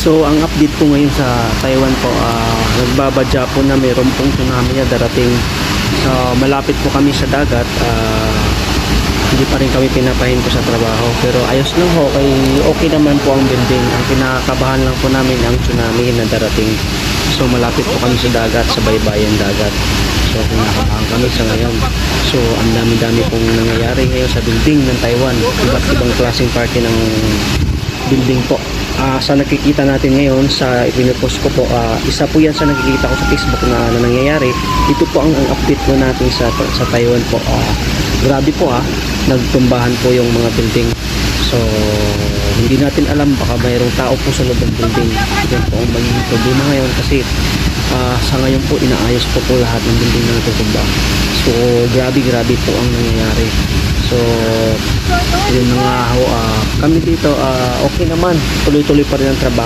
So ang update ko ngayon sa Taiwan po, nagbabadya po na mayroon pong tsunami na darating. So malapit po kami sa dagat, hindi pa rin kami pinapahin ko sa trabaho, pero ayos lang ho, okay naman po ang building. Ang kinakabahan lang po namin ang tsunami na darating. So malapit po kami sa dagat, sa baybayin dagat. So kinakabahan kami sa ngayon. So ang dami-dami pong nangyayari ngayon sa building ng Taiwan. Iba't ibang klaseng party ng building po. Sa nakikita natin ngayon sa ipinopost ko po, isa po yan sa nakikita ko sa Facebook na nangyayari. Ito po ang update po natin sa Taiwan po. Grabe po, nagtumbahan po yung mga building. So hindi natin alam, baka mayroong tao po sa loob ng building. Yan po ang magiging problema ngayon kasi sa ngayon po inaayos po lahat ng building na natutumba. So grabe po ang nangyayari. So yun na nga ho, kami dito okay naman, tuloy-tuloy pa rin ang trabaho.